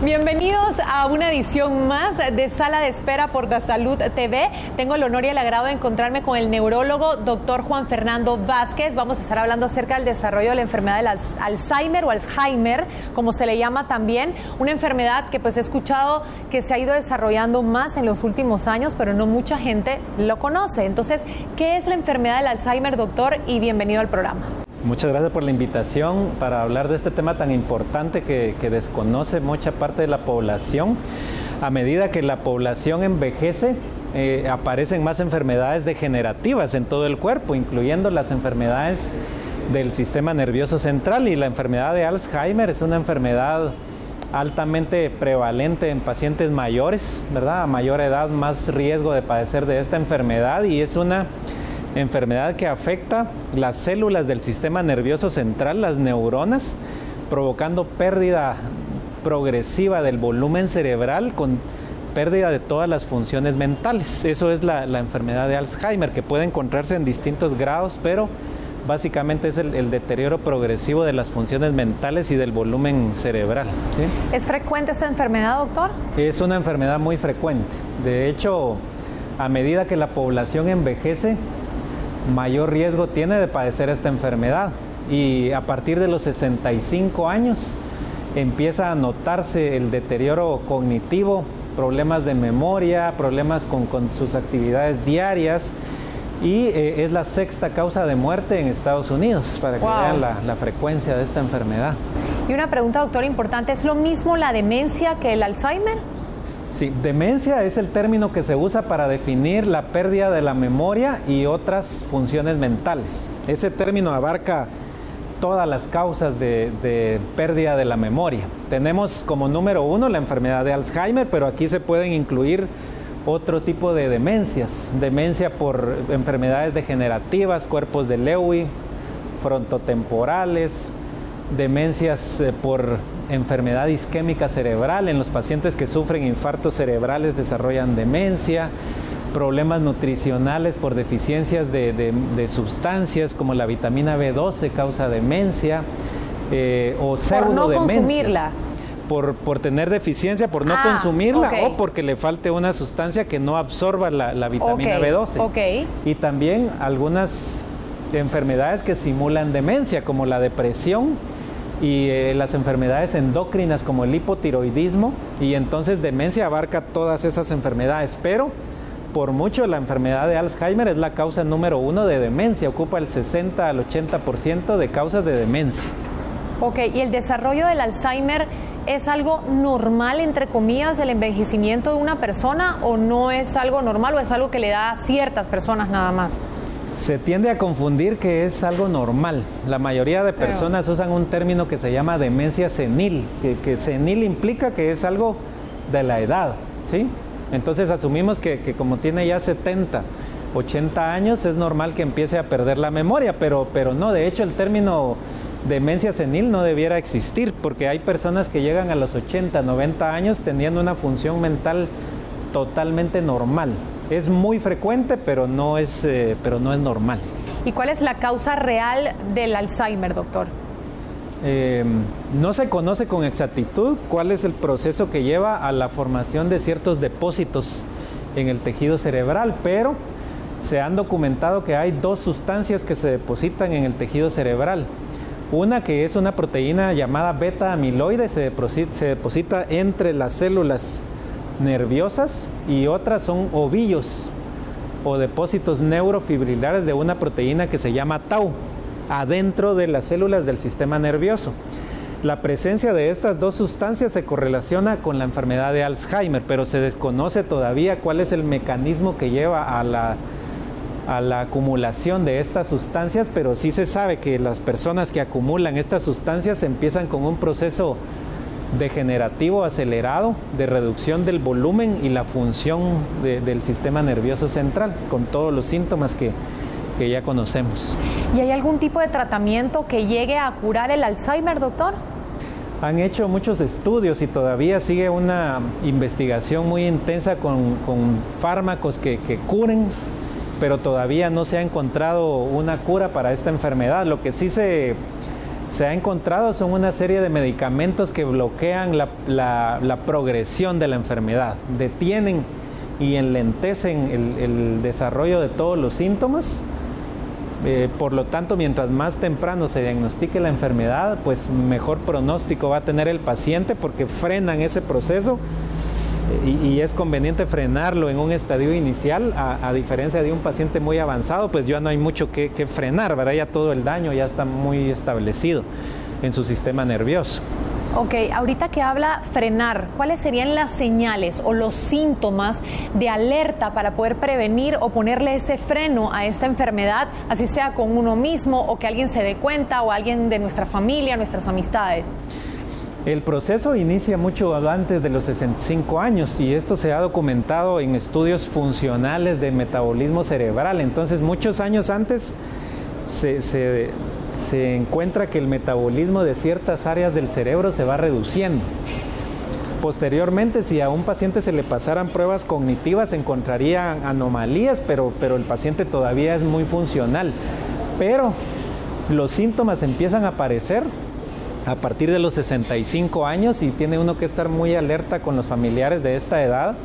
Bienvenidos a una edición más de Sala de Espera por DaSalud TV. Tengo el honor y el agrado de encontrarme con el neurólogo doctor Juan Fernando Vázquez. Vamos a estar hablando acerca del desarrollo de la enfermedad del Alzheimer o Alzheimer, como se le llama también. Una enfermedad que pues he escuchado que se ha ido desarrollando más en los últimos años, pero no mucha gente lo conoce. Entonces, ¿qué es la enfermedad del Alzheimer, doctor? Y bienvenido al programa. Muchas gracias por la invitación para hablar de este tema tan importante que desconoce mucha parte de la población. A medida que la población envejece, aparecen más enfermedades degenerativas en todo el cuerpo, incluyendo las enfermedades del sistema nervioso central, y la enfermedad de Alzheimer es una enfermedad altamente prevalente en pacientes mayores, ¿verdad? A mayor edad, más riesgo de padecer de esta enfermedad, y es una enfermedad que afecta las células del sistema nervioso central, las neuronas, provocando pérdida progresiva del volumen cerebral con pérdida de todas las funciones mentales. Eso es la enfermedad de Alzheimer, que puede encontrarse en distintos grados, pero básicamente es el deterioro progresivo de las funciones mentales y del volumen cerebral, ¿sí? ¿Es frecuente esta enfermedad, doctor? Es una enfermedad muy frecuente. De hecho, a medida que la población envejece, mayor riesgo tiene de padecer esta enfermedad, y a partir de los 65 años empieza a notarse el deterioro cognitivo, problemas de memoria, problemas con sus actividades diarias, y es la sexta causa de muerte en Estados Unidos, para que vean la frecuencia de esta enfermedad. Y una pregunta, doctor, importante, ¿es lo mismo la demencia que el Alzheimer? Sí, demencia es el término que se usa para definir la pérdida de la memoria y otras funciones mentales. Ese término abarca todas las causas de pérdida de la memoria. Tenemos como número 1 la enfermedad de Alzheimer, pero aquí se pueden incluir otro tipo de demencias. Demencia por enfermedades degenerativas, cuerpos de Lewy, frontotemporales, demencias por enfermedad isquémica cerebral. En los pacientes que sufren infartos cerebrales desarrollan demencia, problemas nutricionales por deficiencias de sustancias como la vitamina B12 causa demencia, o pseudodemencias. Por no consumirla. Por tener deficiencia, por no consumirla, o porque le falte una sustancia que no absorba la vitamina B12. Y también algunas enfermedades que simulan demencia, como la depresión y las enfermedades endócrinas como el hipotiroidismo, y entonces demencia abarca todas esas enfermedades, pero por mucho la enfermedad de Alzheimer es la causa número 1 de demencia, ocupa el 60 al 80% de causas de demencia. Ok, ¿y el desarrollo del Alzheimer es algo normal, entre comillas, del envejecimiento de una persona, o no es algo normal, o es algo que le da a ciertas personas nada más? Se tiende a confundir que es algo normal. La mayoría de personas usan un término que se llama demencia senil, que senil implica que es algo de la edad, ¿sí? Entonces asumimos que como tiene ya 70, 80 años, es normal que empiece a perder la memoria, pero no, de hecho el término demencia senil no debiera existir, porque hay personas que llegan a los 80, 90 años teniendo una función mental totalmente normal. Es muy frecuente, pero no es normal. ¿Y cuál es la causa real del Alzheimer, doctor? No se conoce con exactitud cuál es el proceso que lleva a la formación de ciertos depósitos en el tejido cerebral, pero se han documentado que hay 2 sustancias que se depositan en el tejido cerebral. Una que es una proteína llamada beta amiloide, se deposita entre las células nerviosas, y otras son ovillos o depósitos neurofibrilares de una proteína que se llama tau adentro de las células del sistema nervioso. La presencia de estas 2 sustancias se correlaciona con la enfermedad de Alzheimer, pero se desconoce todavía cuál es el mecanismo que lleva a la acumulación de estas sustancias, pero sí se sabe que las personas que acumulan estas sustancias empiezan con un proceso degenerativo acelerado de reducción del volumen y la función del sistema nervioso central, con todos los síntomas que ya conocemos. ¿Y hay algún tipo de tratamiento que llegue a curar el Alzheimer, doctor? Han hecho muchos estudios y todavía sigue una investigación muy intensa con fármacos que curen, pero todavía no se ha encontrado una cura para esta enfermedad. Lo que sí se ha encontrado son una serie de medicamentos que bloquean la progresión de la enfermedad, detienen y enlentecen el desarrollo de todos los síntomas. Por lo tanto, mientras más temprano se diagnostique la enfermedad, pues mejor pronóstico va a tener el paciente, porque frenan ese proceso y es conveniente frenarlo en un estadio inicial, a diferencia de un paciente muy avanzado, pues ya no hay mucho que frenar, ¿verdad? Ya todo el daño ya está muy establecido en su sistema nervioso. Ok, ahorita que habla frenar, ¿cuáles serían las señales o los síntomas de alerta para poder prevenir o ponerle ese freno a esta enfermedad, así sea con uno mismo o que alguien se dé cuenta o alguien de nuestra familia, nuestras amistades? El proceso inicia mucho antes de los 65 años y esto se ha documentado en estudios funcionales de metabolismo cerebral. Entonces, muchos años antes se encuentra que el metabolismo de ciertas áreas del cerebro se va reduciendo. Posteriormente, si a un paciente se le pasaran pruebas cognitivas, se encontrarían anomalías, pero el paciente todavía es muy funcional. Pero los síntomas empiezan a aparecer a partir de los 65 años y tiene uno que estar muy alerta con los familiares de esta edad,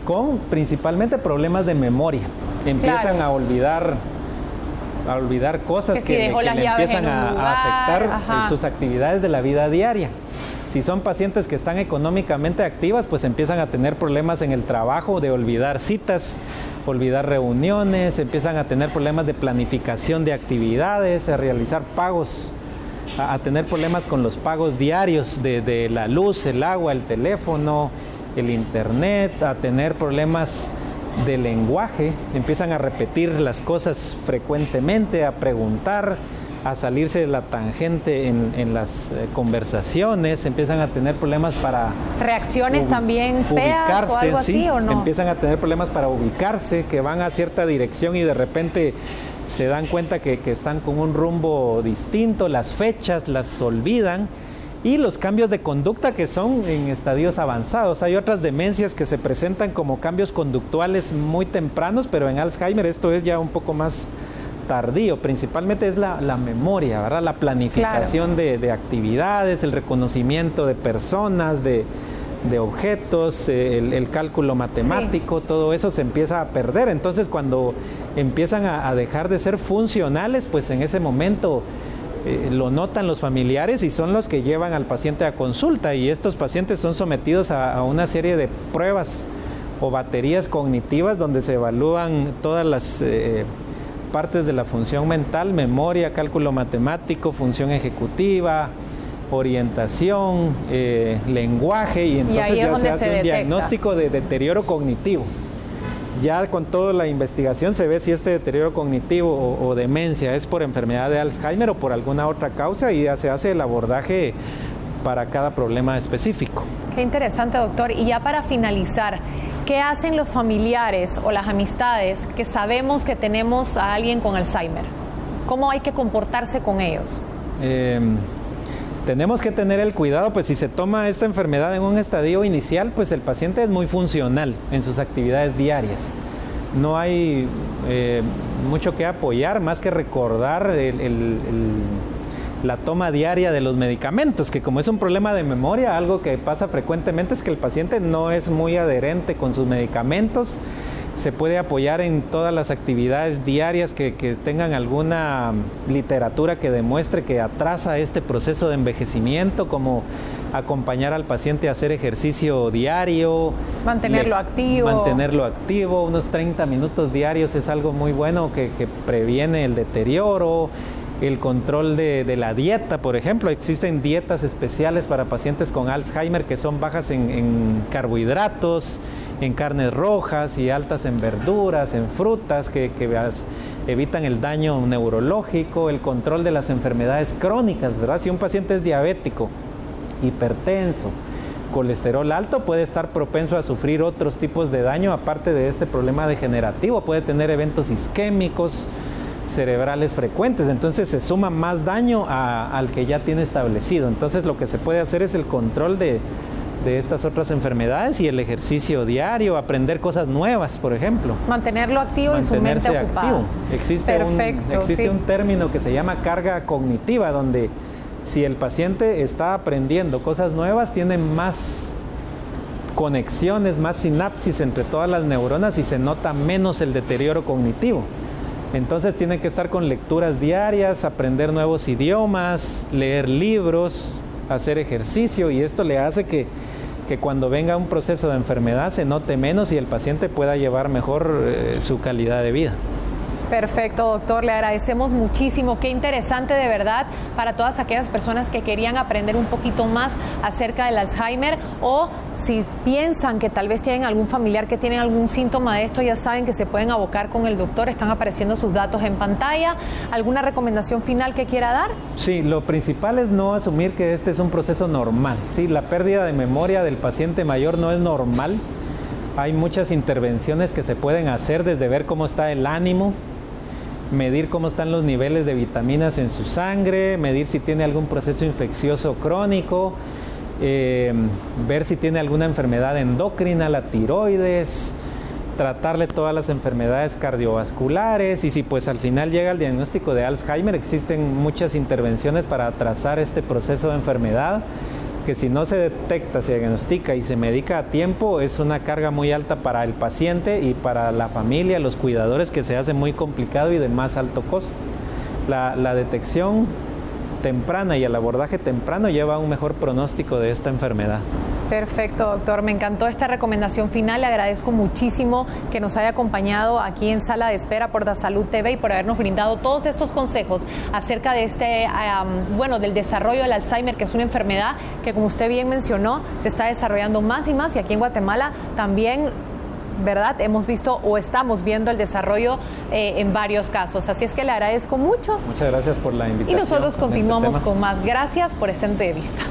con principalmente problemas de memoria. Empiezan a olvidar cosas que le empiezan a afectar sus actividades de la vida diaria. Si son pacientes que están económicamente activas, pues empiezan a tener problemas en el trabajo de olvidar citas, olvidar reuniones, empiezan a tener problemas de planificación de actividades, a realizar pagos, a tener problemas con los pagos diarios de la luz, el agua, el teléfono, el internet, a tener problemas de lenguaje, empiezan a repetir las cosas frecuentemente, a preguntar, a salirse de la tangente en las conversaciones, empiezan a tener problemas para... ¿Reacciones también feas o algo así o no? Empiezan a tener problemas para ubicarse, que van a cierta dirección y de repente se dan cuenta que están con un rumbo distinto, las fechas las olvidan. Y los cambios de conducta que son en estadios avanzados. Hay otras demencias que se presentan como cambios conductuales muy tempranos, pero en Alzheimer esto es ya un poco más tardío. Principalmente es la memoria, ¿verdad? La planificación de actividades, el reconocimiento de personas, de objetos, el cálculo matemático, todo eso se empieza a perder. Entonces, cuando empiezan a dejar de ser funcionales, pues en ese momento... lo notan los familiares y son los que llevan al paciente a consulta, y estos pacientes son sometidos a una serie de pruebas o baterías cognitivas donde se evalúan todas las partes de la función mental: memoria, cálculo matemático, función ejecutiva, orientación, lenguaje, y entonces ya se hace un diagnóstico de deterioro cognitivo. Ya con toda la investigación se ve si este deterioro cognitivo o demencia es por enfermedad de Alzheimer o por alguna otra causa, y ya se hace el abordaje para cada problema específico. Qué interesante, doctor. Y ya para finalizar, ¿qué hacen los familiares o las amistades que sabemos que tenemos a alguien con Alzheimer? ¿Cómo hay que comportarse con ellos? Tenemos que tener el cuidado, pues si se toma esta enfermedad en un estadio inicial, pues el paciente es muy funcional en sus actividades diarias. No hay mucho que apoyar, más que recordar la toma diaria de los medicamentos, que como es un problema de memoria, algo que pasa frecuentemente es que el paciente no es muy adherente con sus medicamentos. Se puede apoyar en todas las actividades diarias que tengan alguna literatura que demuestre que atrasa este proceso de envejecimiento, como acompañar al paciente a hacer ejercicio diario. Mantenerlo activo, unos 30 minutos diarios es algo muy bueno que previene el deterioro. El control de la dieta, por ejemplo, existen dietas especiales para pacientes con Alzheimer que son bajas en carbohidratos, en carnes rojas y altas en verduras, en frutas, que evitan el daño neurológico. El control de las enfermedades crónicas, ¿verdad? Si un paciente es diabético hipertenso, colesterol alto, puede estar propenso a sufrir otros tipos de daño, aparte de este problema degenerativo, puede tener eventos isquémicos cerebrales frecuentes, entonces se suma más daño al que ya tiene establecido. Entonces lo que se puede hacer es el control de estas otras enfermedades y el ejercicio diario, aprender cosas nuevas, por ejemplo. Mantenerlo activo y su mente ocupada. Existe un término que se llama carga cognitiva, donde si el paciente está aprendiendo cosas nuevas, tiene más conexiones, más sinapsis entre todas las neuronas y se nota menos el deterioro cognitivo. Entonces tiene que estar con lecturas diarias, aprender nuevos idiomas, leer libros, hacer ejercicio, y esto le hace que cuando venga un proceso de enfermedad se note menos y el paciente pueda llevar mejor su calidad de vida. Perfecto, doctor, le agradecemos muchísimo. Qué interesante de verdad para todas aquellas personas que querían aprender un poquito más acerca del Alzheimer, o si piensan que tal vez tienen algún familiar que tiene algún síntoma de esto, ya saben que se pueden abocar con el doctor, están apareciendo sus datos en pantalla. ¿Alguna recomendación final que quiera dar? Sí, lo principal es no asumir que este es un proceso normal. Sí, la pérdida de memoria del paciente mayor no es normal. Hay muchas intervenciones que se pueden hacer, desde ver cómo está el ánimo, medir cómo están los niveles de vitaminas en su sangre, medir si tiene algún proceso infeccioso crónico, ver si tiene alguna enfermedad endocrina, la tiroides, tratarle todas las enfermedades cardiovasculares, y si pues al final llega el diagnóstico de Alzheimer, existen muchas intervenciones para atrasar este proceso de enfermedad, que si no se detecta, se diagnostica y se medica a tiempo, es una carga muy alta para el paciente y para la familia, los cuidadores, que se hace muy complicado y de más alto costo. La detección temprana y el abordaje temprano lleva a un mejor pronóstico de esta enfermedad. Perfecto, doctor. Me encantó esta recomendación final. Le agradezco muchísimo que nos haya acompañado aquí en Sala de Espera por DaSalud TV y por habernos brindado todos estos consejos acerca de del desarrollo del Alzheimer, que es una enfermedad que, como usted bien mencionó, se está desarrollando más y más, y aquí en Guatemala también, ¿verdad? Hemos visto o estamos viendo el desarrollo en varios casos. Así es que le agradezco mucho. Muchas gracias por la invitación. Y nosotros continuamos con más. Gracias por esta entrevista.